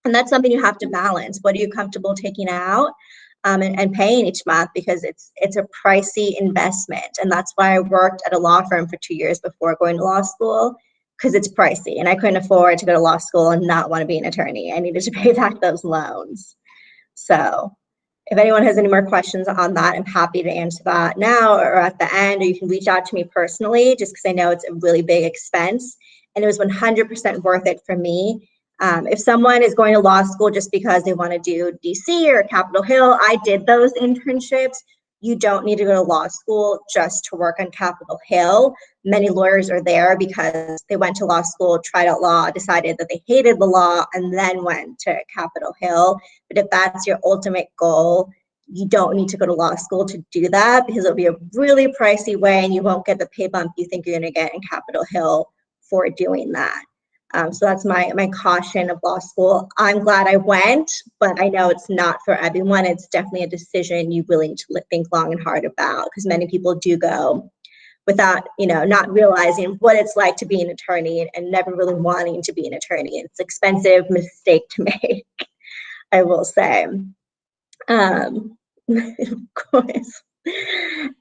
And that's something you have to balance. What are you comfortable taking out and paying each month? Because it's a pricey investment. And that's why I worked at a law firm for 2 years before going to law school, because it's pricey. And I couldn't afford to go to law school and not want to be an attorney. I needed to pay back those loans. So if anyone has any more questions on that, I'm happy to answer that now or at the end, or you can reach out to me personally, just because I know it's a really big expense. And it was 100% worth it for me. If someone is going to law school just because they want to do DC or Capitol Hill, I did those internships. You don't need to go to law school just to work on Capitol Hill. Many lawyers are there because they went to law school, tried out law, decided that they hated the law, and then went to Capitol Hill. But if that's your ultimate goal, you don't need to go to law school to do that, because it'll be a really pricey way and you won't get the pay bump you think you're going to get in Capitol Hill for doing that. So that's my caution of law school. I'm glad I went, but I know it's not for everyone. It's definitely a decision you really need to think long and hard about, because many people do go without, not realizing what it's like to be an attorney and never really wanting to be an attorney. It's an expensive mistake to make, I will say. Of course.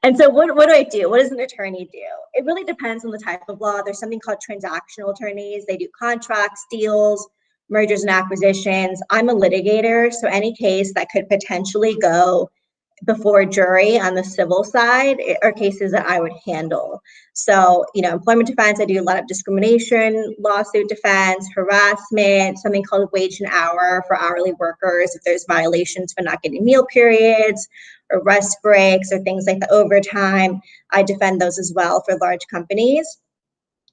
And so what do I do? What does an attorney do? It really depends on the type of law. There's something called transactional attorneys. They do contracts, deals, mergers and acquisitions. I'm a litigator, so any case that could potentially go before a jury on the civil side are cases that I would handle. So, employment defense, I do a lot of discrimination, lawsuit defense, harassment, something called wage and hour for hourly workers. If there's violations for not getting meal periods or rest breaks or things like the overtime, I defend those as well for large companies.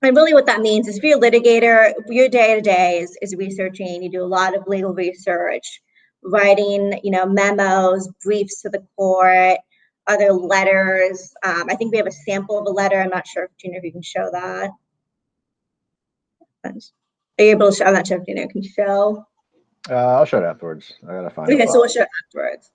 And really what that means is, if you're a litigator, your day-to-day is researching. You do a lot of legal research, writing, memos, briefs to the court, other letters. I think we have a sample of a letter. I'm not sure if Junior, if you can show that. Are you able to show? I'm not sure if Junior can show. I'll show it afterwards. I gotta find it. Okay, so we'll show it afterwards.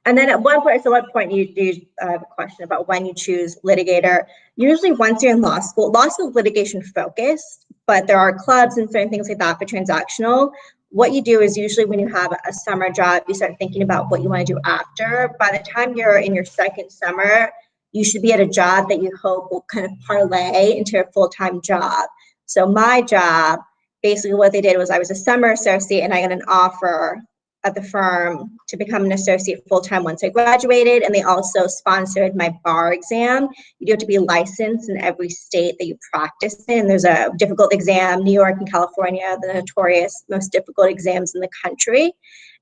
And then at what point do you have a question about when you choose litigator? Usually once you're in law school is litigation focused, but there are clubs and certain things like that for transactional. What you do is, usually when you have a summer job, you start thinking about what you want to do after. By the time you're in your second summer, you should be at a job that you hope will kind of parlay into a full-time job. So my job, basically what they did was, I was a summer associate and I got an offer at the firm to become an associate full-time once I graduated, and they also sponsored my bar exam. You do have to be licensed in every state that you practice in. There's a difficult exam, New York and California, the notorious most difficult exams in the country,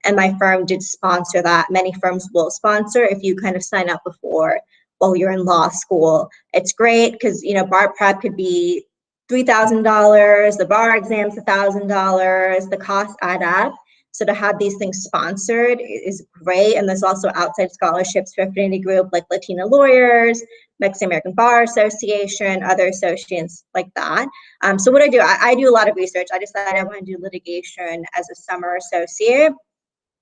and my firm did sponsor that. Many firms will sponsor if you kind of sign up before while you're in law school. It's great because, bar prep could be $3,000, the bar exam's $1,000, the costs add up. So to have these things sponsored is great. And there's also outside scholarships for affinity group like Latina Lawyers, Mexican American Bar Association, other associations like that. So what I do a lot of research. I decided I want to do litigation as a summer associate.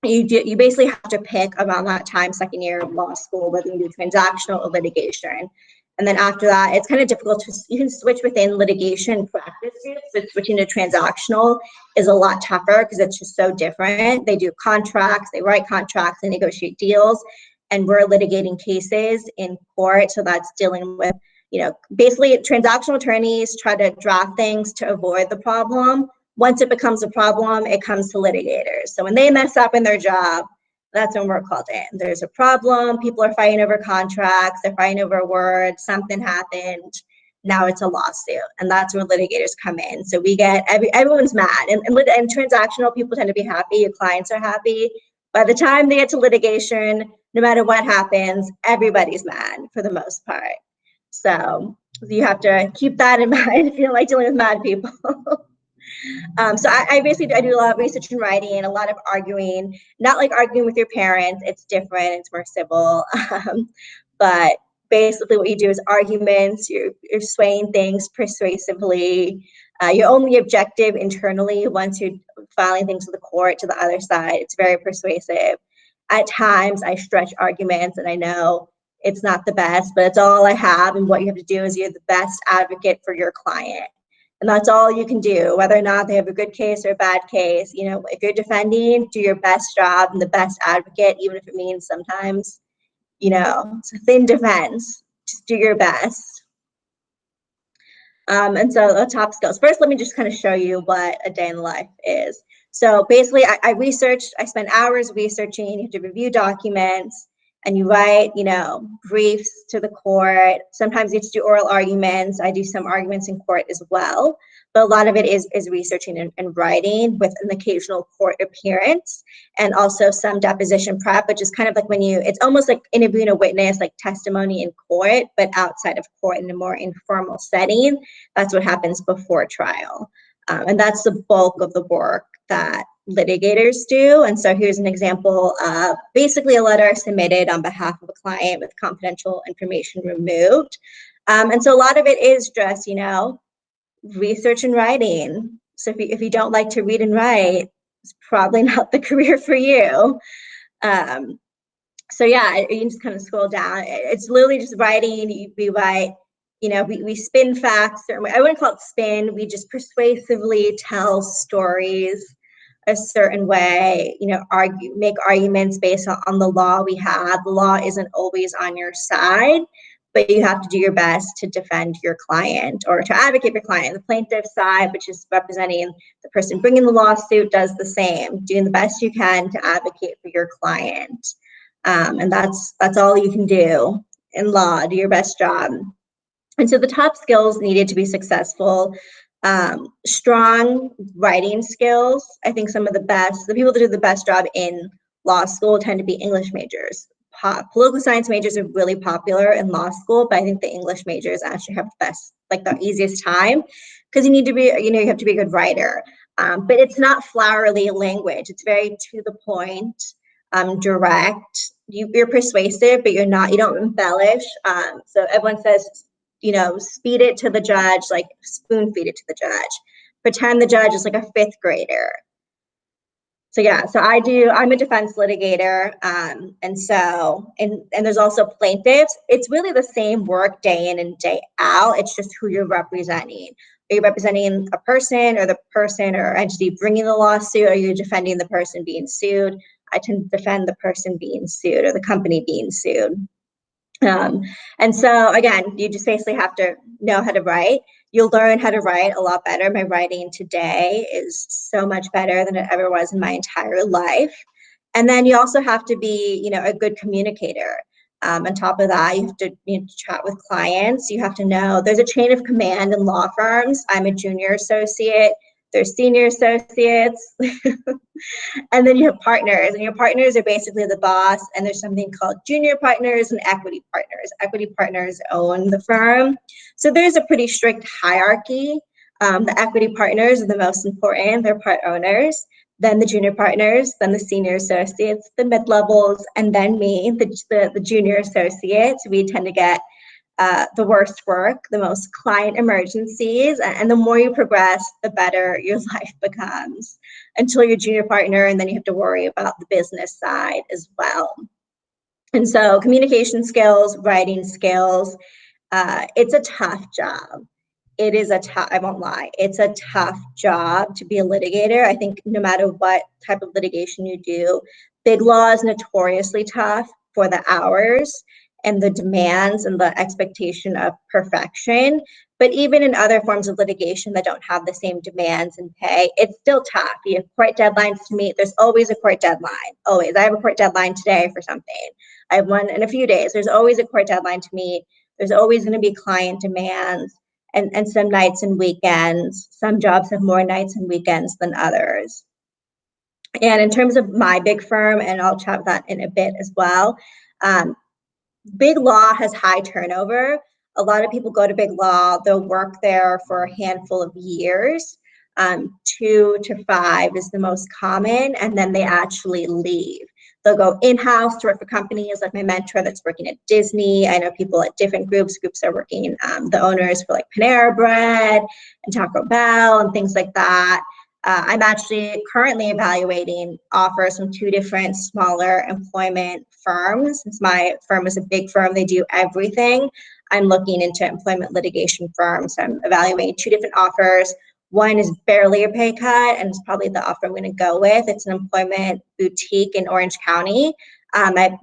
You basically have to pick around that time, second year of law school, whether you do transactional or litigation. And then after that, it's kind of difficult you can switch within litigation practice groups, but switching to transactional is a lot tougher because it's just so different. They do contracts, they write contracts, they negotiate deals, and we're litigating cases in court. So that's dealing with, basically transactional attorneys try to draft things to avoid the problem. Once it becomes a problem, it comes to litigators. So when they mess up in their job, that's when we're called in. There's a problem, people are fighting over contracts, they're fighting over words, something happened, now it's a lawsuit. And that's where litigators come in. So we get, everyone's mad. And transactional, people tend to be happy, your clients are happy. By the time they get to litigation, no matter what happens, everybody's mad for the most part. So you have to keep that in mind if you don't like dealing with mad people. So I do a lot of research and writing, a lot of arguing, not like arguing with your parents. It's different, it's more civil. But basically what you do is arguments, you're swaying things persuasively. Your only objective internally, once you're filing things to the court, to the other side, it's very persuasive. At times I stretch arguments, and I know it's not the best, but it's all I have. And what you have to do is, you're the best advocate for your client. And that's all you can do, whether or not they have a good case or a bad case. You know, if you're defending, do your best job and the best advocate, even if it means sometimes, you know, it's a thin defense. Just do your best. And so the top skills. First, let me just kind of show you what a day in the life is. So basically, I spent hours researching. You have to review documents, and you write, you know, briefs to the court. Sometimes you have to do oral arguments. I do some arguments in court as well. But a lot of it is researching and writing with an occasional court appearance, and also some deposition prep, which is kind of like when it's almost like interviewing a witness, like testimony in court, but outside of court in a more informal setting. That's what happens before trial. And that's the bulk of the work that litigators do. And so here's an example of basically a letter submitted on behalf of a client with confidential information removed. And so a lot of it is just, you know, research and writing. So if you don't like to read and write, it's probably not the career for you. So yeah, you can just kind of scroll down. It's literally just writing. We write, you know, we spin facts. I wouldn't call it spin. We just persuasively tell stories a certain way, you know, make arguments based on the law we have. The law isn't always on your side, but you have to do your best to defend your client or to advocate for your client. The plaintiff side, which is representing the person bringing the lawsuit, does the same, doing the best you can to advocate for your client. And that's all you can do in law. Do your best job. And so the top skills needed to be successful: strong writing skills. I think some of the people that do the best job in law school tend to be English majors. Political science majors are really popular in law school, but I think the English majors actually have the best, like the easiest time, because you need to be, you know, you have to be a good writer. But it's not flowery language. It's very to the point, direct. You're persuasive, but you don't embellish. So everyone says, you know, speed it to the judge, like spoon feed it to the judge. Pretend the judge is like a fifth grader. So yeah, so I'm a defense litigator. And there's also plaintiffs. It's really the same work day in and day out. It's just who you're representing. Are you representing a person or the person or entity bringing the lawsuit? Or are you defending the person being sued? I tend to defend the person being sued or the company being sued. And so again, you just basically have to know how to write. You'll learn how to write a lot better. My writing today is so much better than it ever was in my entire life. And then you also have to be, you know, a good communicator. On top of that, you have to chat with clients. You have to know there's a chain of command in law firms. I'm a junior associate. There's senior associates. And then you have partners, and your partners are basically the boss. And there's something called junior partners and equity partners. Equity partners own the firm. So there's a pretty strict hierarchy. The equity partners are the most important. They're part owners. Then the junior partners, then the senior associates, the mid-levels, and then me, the junior associates. We tend to get the worst work, the most client emergencies, and the more you progress, the better your life becomes until you're junior partner, and then you have to worry about the business side as well. And so communication skills, writing skills, it's a tough job. It is I won't lie, it's a tough job to be a litigator. I think no matter what type of litigation you do, big law is notoriously tough for the hours and the demands and the expectation of perfection. But even in other forms of litigation that don't have the same demands and pay, it's still tough. You have court deadlines to meet. There's always a court deadline, always. I have a court deadline today for something. I have one in a few days. There's always a court deadline to meet. There's always going to be client demands and some nights and weekends. Some jobs have more nights and weekends than others. And in terms of my big firm, and I'll chat about that in a bit as well, big law has high turnover. A lot of people go to big law, they'll work there for a handful of years. 2 to 5 is the most common, and then they actually leave. They'll go in-house to work for companies like my mentor that's working at Disney. I know people at different groups. Groups are working, the owners for like Panera Bread and Taco Bell and things like that. I'm actually currently evaluating offers from 2 different smaller employment firms. Since my firm is a big firm, they do everything. I'm looking into employment litigation firms. I'm evaluating 2 different offers. One is barely a pay cut, and it's probably the offer I'm going to go with. It's an employment boutique in Orange County.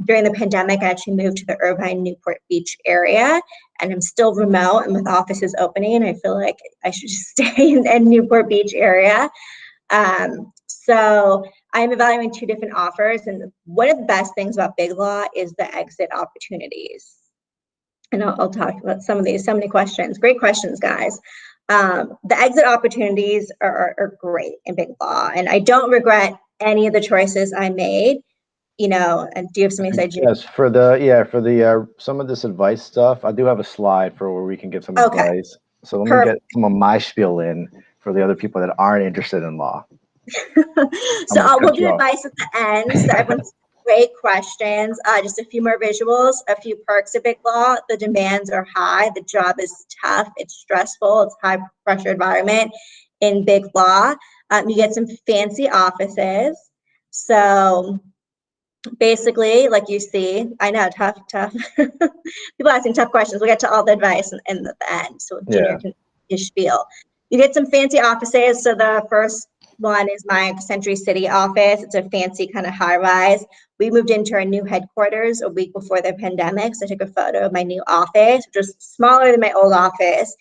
During the pandemic, I actually moved to the Irvine, Newport Beach area, and I'm still remote. And with offices opening, I feel like I should just stay in Newport Beach area. So I'm evaluating 2 different offers, and one of the best things about Big Law is the exit opportunities. And I'll talk about some of these. So many questions. Great questions, guys. The exit opportunities are great in Big Law, and I don't regret any of the choices I made. And do you have something to say, Yes, for the some of this advice stuff, I do have a slide for where we can give some Okay. advice. So let me get some of my spiel in for the other people that aren't interested in law. So we'll do advice at the end. So everyone's great questions. Just a few more visuals, a few perks of Big Law. The demands are high. The job is tough. It's stressful. It's high pressure environment in Big Law. You get some fancy offices. So basically, like you see, I know, tough. People asking tough questions. We'll get to all the advice in the end. So Junior can spiel. You get some fancy offices. So the first one is my Century City office. It's a fancy kind of high rise. We moved into our new headquarters a week before the pandemic. So I took a photo of my new office, which was smaller than my old office,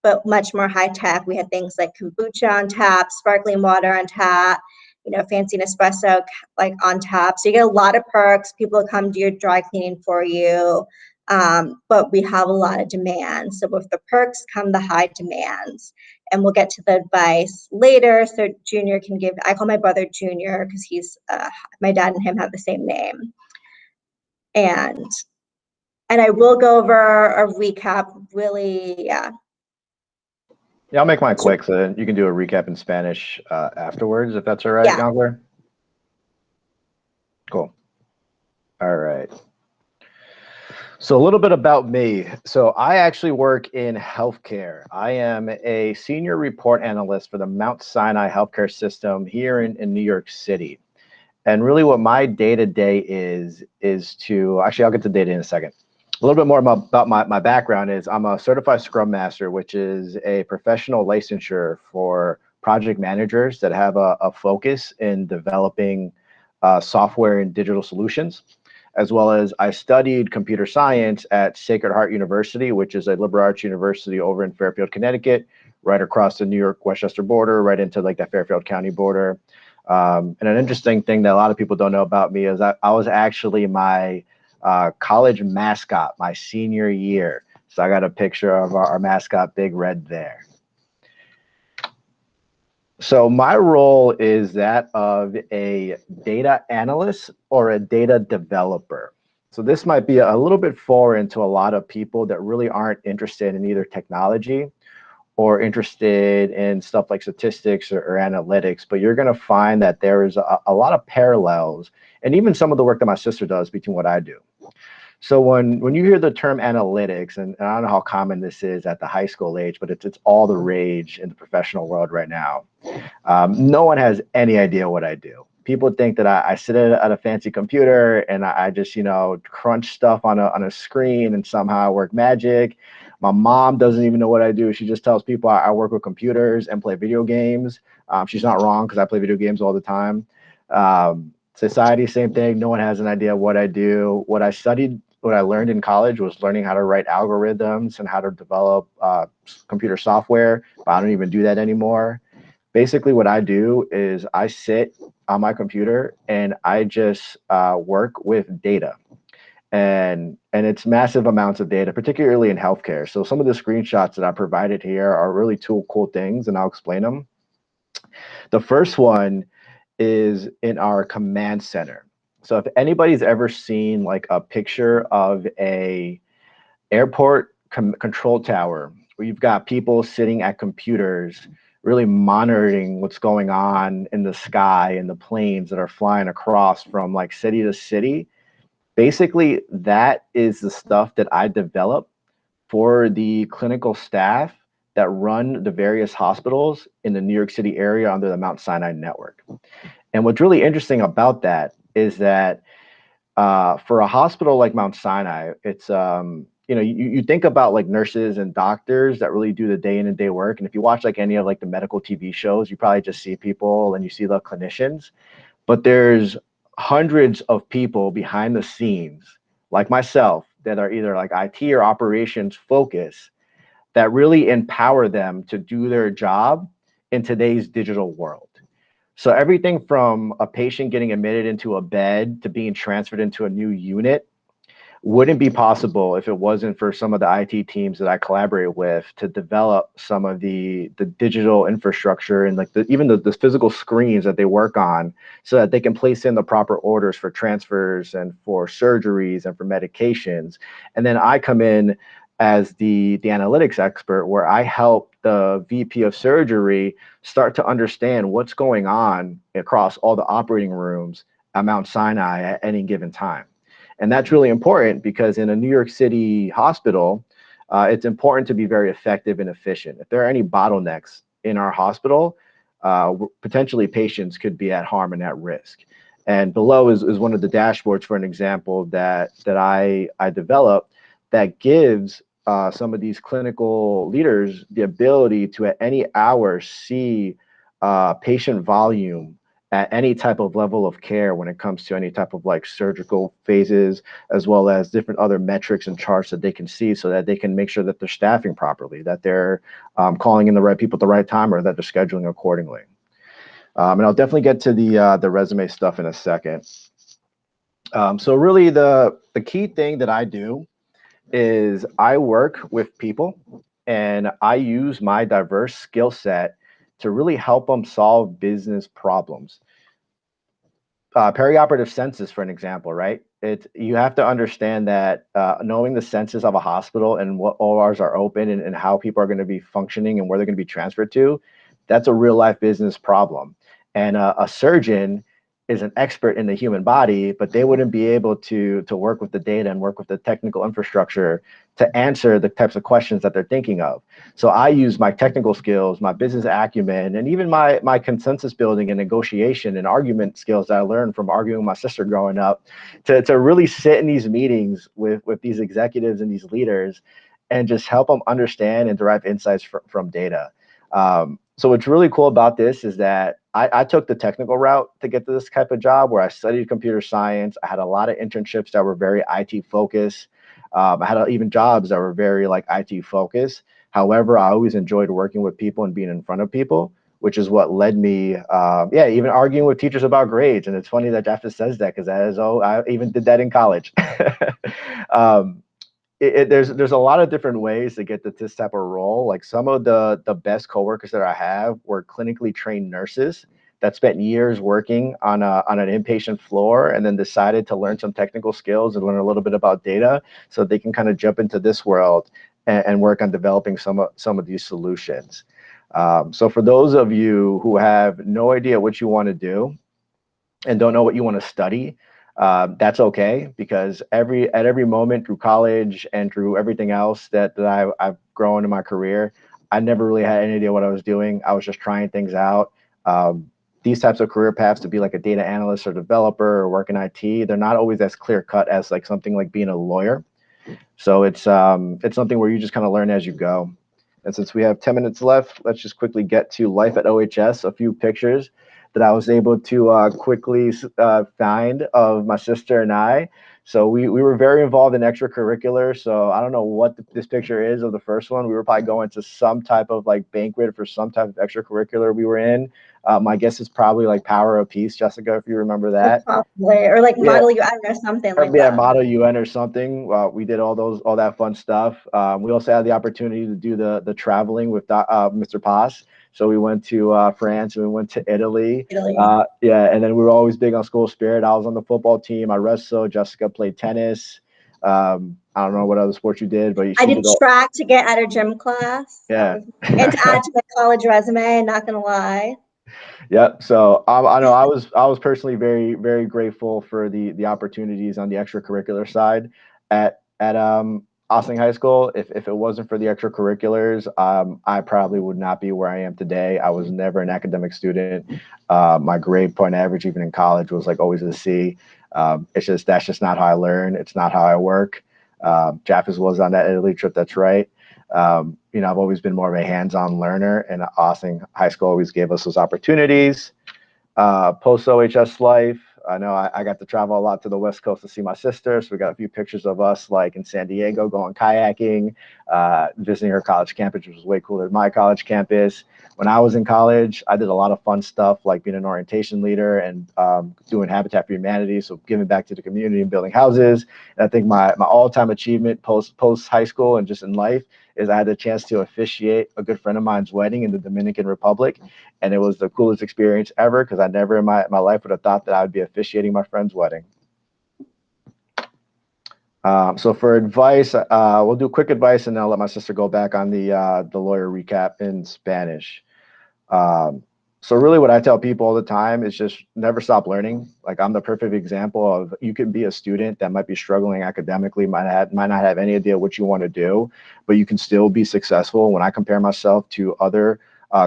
but much more high tech. We had things like kombucha on tap, sparkling water on tap, fancy Nespresso like on tap. So you get a lot of perks. People come do your dry cleaning for you. But we have a lot of demand. So with the perks come the high demands. And we'll get to the advice later. So Junior can give, I call my brother Junior because he's, my dad and him have the same name. And I will go over a recap really, Yeah, I'll make mine quick, so then you can do a recap in Spanish afterwards, if that's all right, Gongler? Cool. All right. So a little bit about me. So I actually work in healthcare. I am a senior report analyst for the Mount Sinai healthcare system here in New York City. And really what my day-to-day is to, actually I'll get to data in a second. A little bit more about my background is I'm a certified Scrum Master, which is a professional licensure for project managers that have a focus in developing software and digital solutions, as well as I studied computer science at Sacred Heart University, which is a liberal arts university over in Fairfield, Connecticut, right across the New York-Westchester border, right into like the Fairfield County border. And an interesting thing that a lot of people don't know about me is I was actually my college mascot my senior year. So I got a picture of our mascot, Big Red, there. So my role is that of a data analyst or a data developer. So this might be a little bit foreign to a lot of people that really aren't interested in either technology or interested in stuff like statistics or analytics, but you're going to find that there is a lot of parallels, and even some of the work that my sister does between what I do. So when you hear the term analytics, and I don't know how common this is at the high school age, but it's all the rage in the professional world right now. No one has any idea what I do. People think that I sit at a fancy computer and I just, crunch stuff on a screen and somehow I work magic. My mom doesn't even know what I do. She just tells people I work with computers and play video games. She's not wrong because I play video games all the time. Society, same thing. No one has an idea what I do. What I learned in college was learning how to write algorithms and how to develop computer software, but I don't even do that anymore. Basically, what I do is I sit on my computer and I just work with data. And it's massive amounts of data, particularly in healthcare. So some of the screenshots that I provided here are really two cool things, and I'll explain them. The first one is in our command center. So if anybody's ever seen like a picture of a airport control tower where you've got people sitting at computers really monitoring what's going on in the sky and the planes that are flying across from like city to city, basically that is the stuff that I develop for the clinical staff that run the various hospitals in the New York City area under the Mount Sinai network. And what's really interesting about that is that for a hospital like Mount Sinai, it's you think about like nurses and doctors that really do the day in and day work. And if you watch like any of like the medical TV shows, you probably just see people and you see the clinicians, but there's hundreds of people behind the scenes, like myself, that are either like IT or operations focused that really empower them to do their job in today's digital world. So everything from a patient getting admitted into a bed to being transferred into a new unit wouldn't be possible if it wasn't for some of the IT teams that I collaborate with to develop some of the digital infrastructure and like even the physical screens that they work on so that they can place in the proper orders for transfers and for surgeries and for medications. And then I come in as the analytics expert where I help the VP of surgery start to understand what's going on across all the operating rooms at Mount Sinai at any given time. And that's really important because in a New York City hospital, it's important to be very effective and efficient. If there are any bottlenecks in our hospital, potentially patients could be at harm and at risk. And below is one of the dashboards, for an example, that I developed that gives some of these clinical leaders the ability to at any hour see patient volume at any type of level of care when it comes to any type of like surgical phases, as well as different other metrics and charts that they can see so that they can make sure that they're staffing properly, that they're calling in the right people at the right time, or that they're scheduling accordingly. And I'll definitely get to the resume stuff in a second. So really the key thing that I do is I work with people and I use my diverse skill set to really help them solve business problems. Perioperative census, for an example, right? You have to understand that knowing the census of a hospital and what ORs are open and how people are going to be functioning and where they're going to be transferred to, that's a real life business problem. And a surgeon is an expert in the human body, but they wouldn't be able to work with the data and work with the technical infrastructure to answer the types of questions that they're thinking of. So I use my technical skills, my business acumen, and even my consensus building and negotiation and argument skills that I learned from arguing with my sister growing up to really sit in these meetings with these executives and these leaders and just help them understand and derive insights from data. So what's really cool about this is that I took the technical route to get to this type of job where I studied computer science. I had a lot of internships that were very IT focused. I had even jobs that were very like IT focused. However, I always enjoyed working with people and being in front of people, which is what led me, even arguing with teachers about grades. And it's funny that Jeff says that because I even did that in college. There's a lot of different ways to get to this type of role. Like some of the best coworkers that I have were clinically trained nurses that spent years working on an inpatient floor and then decided to learn some technical skills and learn a little bit about data so they can kind of jump into this world and work on developing some of these solutions. So for those of you who have no idea what you want to do and don't know what you want to study, that's okay, because at every moment through college and through everything else that I've grown in my career, I never really had any idea what I was doing. I was just trying things out. These types of career paths to be like a data analyst or developer or work in IT, they're not always as clear cut as like something like being a lawyer. So it's something where you just kind of learn as you go. And since we have 10 minutes left, let's just quickly get to life at OHS, a few pictures that I was able to quickly find of my sister and I. So we were very involved in extracurricular. So I don't know what this picture is of the first one. We were probably going to some type of like banquet for some type of extracurricular we were in. My guess is probably like Power of Peace, Jessica, if you remember that. Probably, or like Model UN or something like that. Yeah, Model UN or something. We did all that fun stuff. We also had the opportunity to do the traveling with Mr. Paz. So we went to France and we went to Italy. And then we were always big on school spirit. I was on the football team. I wrestled. Jessica played tennis. I don't know what other sports you did, but I did track to get out of gym class. Yeah. And to add to my college resume, not gonna lie. Yep. So I know I was personally very, very grateful for the opportunities on the extracurricular side at Ossining High School. If it wasn't for the extracurriculars, I probably would not be where I am today. I was never an academic student. My grade point average, even in college, was like always a C. That's just not how I learn. It's not how I work. Jaffis was on that Italy trip. That's right. You know, I've always been more of a hands-on learner, and Austin High School always gave us those opportunities. Post OHS life, I know I got to travel a lot to the West Coast to see my sister. So we got a few pictures of us like in San Diego going kayaking, visiting her college campus, which was way cooler than my college campus. When I was in college, I did a lot of fun stuff like being an orientation leader and doing Habitat for Humanity, so giving back to the community and building houses. And I think my all-time achievement post high school and just in life is I had the chance to officiate a good friend of mine's wedding in the Dominican Republic. And it was the coolest experience ever because I never in my life would have thought that I would be officiating my friend's wedding. So for advice, we'll do quick advice and then I'll let my sister go back on the lawyer recap in Spanish. So really what I tell people all the time is just never stop learning. Like I'm the perfect example of you can be a student that might be struggling academically, might not have any idea what you want to do, but you can still be successful. When I compare myself to other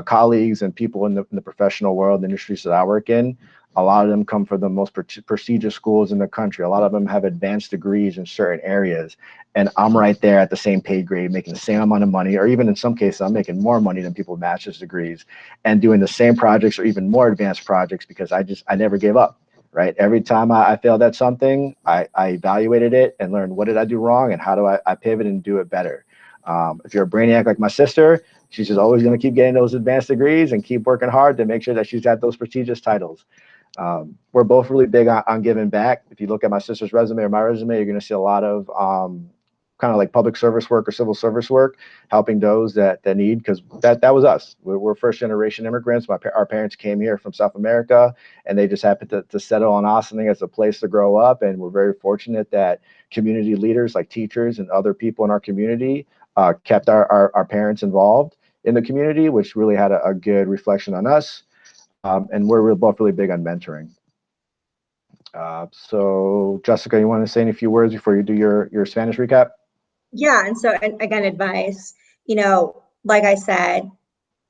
colleagues and people in the professional world, the industries that I work in, a lot of them come from the most prestigious schools in the country. A lot of them have advanced degrees in certain areas. And I'm right there at the same pay grade, making the same amount of money, or even in some cases, I'm making more money than people with master's degrees and doing the same projects or even more advanced projects because I never gave up, right? Every time I failed at something, I evaluated it and learned what did I do wrong and how do I pivot and do it better. If you're a brainiac like my sister, she's just always going to keep getting those advanced degrees and keep working hard to make sure that she's at those prestigious titles. We're both really big on giving back. If you look at my sister's resume or my resume, you're going to see a lot of kind of like public service work or civil service work, helping those that need, because that was us. We're first generation immigrants. Our parents came here from South America, and they just happened to settle on Austin as a place to grow up. And we're very fortunate that community leaders like teachers and other people in our community kept our parents involved in the community, which really had a good reflection on us. And we're both really big on mentoring. So Jessica, you want to say any few words before you do your Spanish recap? Yeah, and again, advice, like I said,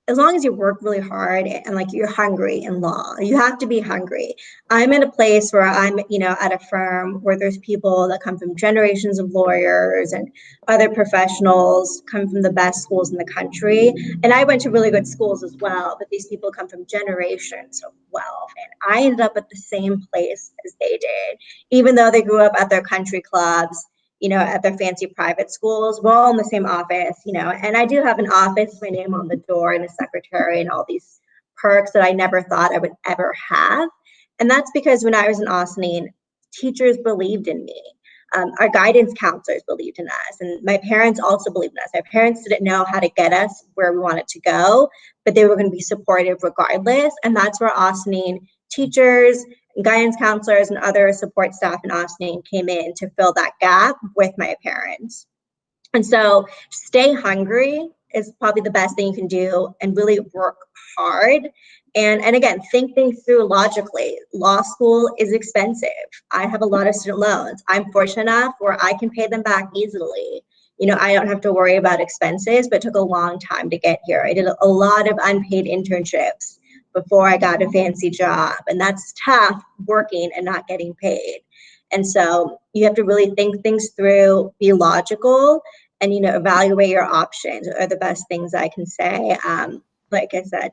as long as you work really hard and like you're hungry in law, you have to be hungry. I'm in a place where I'm, at a firm where there's people that come from generations of lawyers and other professionals come from the best schools in the country. And I went to really good schools as well, but these people come from generations of wealth. And I ended up at the same place as they did, even though they grew up at their country clubs, at their fancy private schools. We're all in the same office, and I do have an office, my name on the door and a secretary and all these perks that I never thought I would ever have. And that's because when I was in Austin, teachers believed in me. Our guidance counselors believed in us, and my parents also believed in us. My parents didn't know how to get us where we wanted to go, but they were going to be supportive regardless. And that's where Austin teachers, guidance counselors, and other support staff in Austin came in to fill that gap with my parents. And so stay hungry is probably the best thing you can do, and really work hard. And again, think things through logically. Law school is expensive. I have a lot of student loans. I'm fortunate enough where I can pay them back easily. I don't have to worry about expenses, but it took a long time to get here. I did a lot of unpaid internships before I got a fancy job. And that's tough, working and not getting paid. And so you have to really think things through, be logical, and, evaluate your options are the best things I can say. Like I said,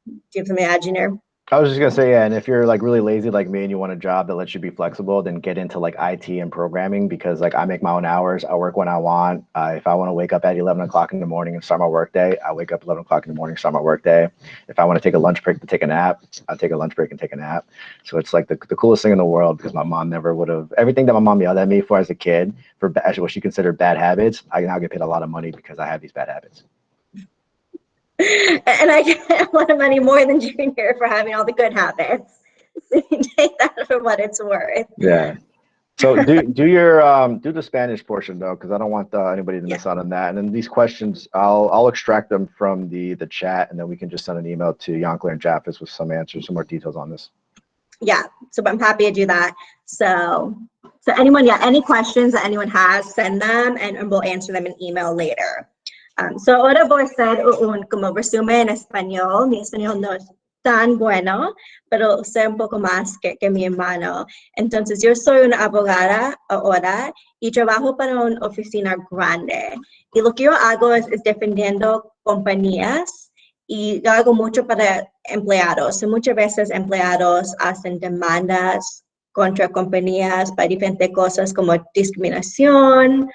do you have something to add, Junior? I was just gonna say, yeah, and if you're like really lazy like me and you want a job that lets you be flexible, then get into like IT and programming, because like I make my own hours, I work when I want. If I want to wake up at 11 o'clock in the morning and start my work day, I wake up 11 o'clock in the morning, start my work day. If I want to take a lunch break to take a nap, I'll take a lunch break and take a nap. So it's like the coolest thing in the world, because my mom never would have, everything that my mom yelled at me for as a kid for what she considered bad habits, I now get paid a lot of money because I have these bad habits. And I get a lot of money more than Junior for having all the good habits. So you take that for what it's worth. Yeah. So do the Spanish portion though, because I don't want anybody to miss out on that. And then these questions, I'll extract them from the chat, and then we can just send an email to Yankler and Jaffis with some answers, some more details on this. Yeah, so I'm happy to do that. So anyone, any questions that anyone has, send them, and we'll answer them in email later. So ahora voy a hacer un como resumen en español. Mi español no es tan bueno, pero sé un poco más que mi hermano. Entonces, yo soy una abogada ahora y trabajo para una oficina grande. Y lo que yo hago es defendiendo compañías y yo hago mucho para empleados. Y muchas veces empleados hacen demandas contra compañías para diferentes cosas como discriminación,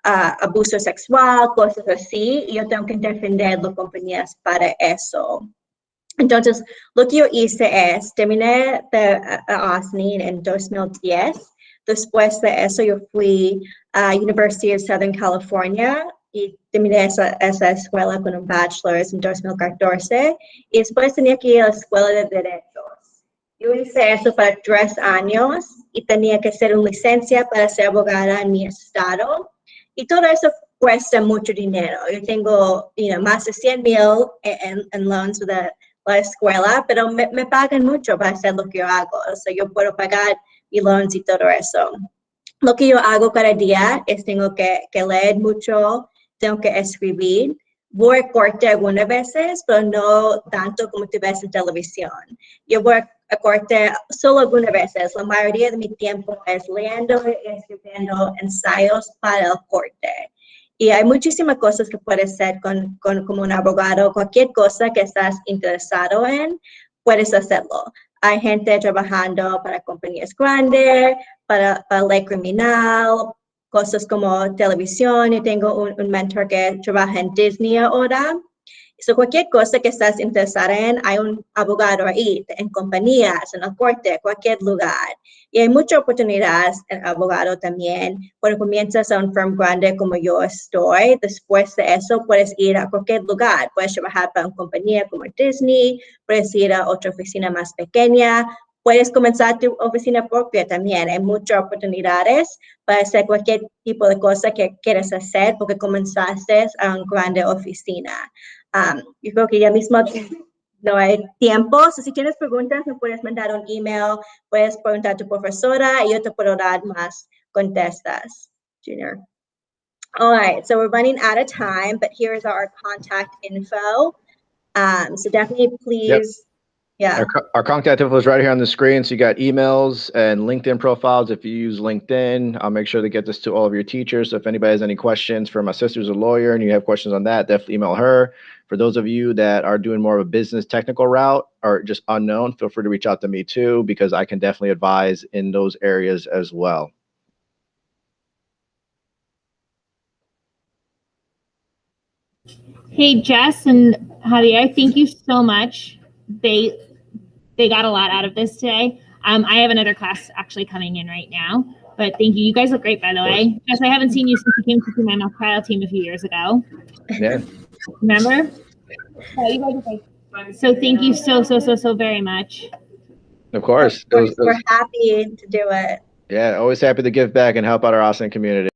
abuso sexual, cosas así, y yo tengo que defender las compañías para eso. Entonces, lo que yo hice es, terminé de Austin en 2010. Después de eso, yo fui a University of Southern California y terminé esa escuela con un bachelor's en 2014. Y después tenía que ir a la escuela de derechos. Yo hice eso para 3 años y tenía que hacer una licencia para ser abogada en mi estado. Y todo eso cuesta mucho dinero. Yo tengo más de 100,000 en loans de la escuela, pero me pagan mucho para hacer lo que yo hago. O sea, yo puedo pagar mi loans y todo eso. Lo que yo hago cada día es tengo que leer mucho, tengo que escribir. Voy a corte algunas veces, pero no tanto como tú ves en televisión. Yo voy a corte solo algunas veces. La mayoría de mi tiempo es leyendo y escribiendo ensayos para el corte. Y hay muchísimas cosas que puedes hacer como un abogado. Cualquier cosa que estás interesado en, puedes hacerlo. Hay gente trabajando para compañías grandes, para ley criminal, cosas como televisión. Yo tengo un mentor que trabaja en Disney ahora. So, cualquier cosa que estás interesada en, hay un abogado ahí, en compañías, en la corte, cualquier lugar. Y hay muchas oportunidades en abogado también. Cuando comienzas a un firm grande como yo estoy, después de eso puedes ir a cualquier lugar. Puedes trabajar para una compañía como Disney, puedes ir a otra oficina más pequeña, puedes comenzar tu oficina propia también. Hay muchas oportunidades para hacer cualquier tipo de cosa que quieras hacer porque comenzaste a una grande oficina. Yo creo que ya mismo no hay tiempo. So, si tienes preguntas, me puedes mandar un email, puedes preguntar a tu profesora y yo te puedo dar más contestas, Junior. All right, so we're running out of time, but here's our contact info. So definitely please, yeah. Our contact info is right here on the screen. So you got emails and LinkedIn profiles. If you use LinkedIn, I'll make sure to get this to all of your teachers. So if anybody has any questions, for my sister's a lawyer and you have questions on that, definitely email her. For those of you that are doing more of a business technical route or just unknown, feel free to reach out to me too, because I can definitely advise in those areas as well. Hey, Jess and Javier, thank you so much. They got a lot out of this today. I have another class actually coming in right now, but thank you. You guys look great, by the way. Jess, I haven't seen you since you came to my mock trial team a few years ago. Yeah. Remember? Oh, you guys are great. So thank you so very much. Of course. We're happy to do it. Yeah, always happy to give back and help out our Austin community.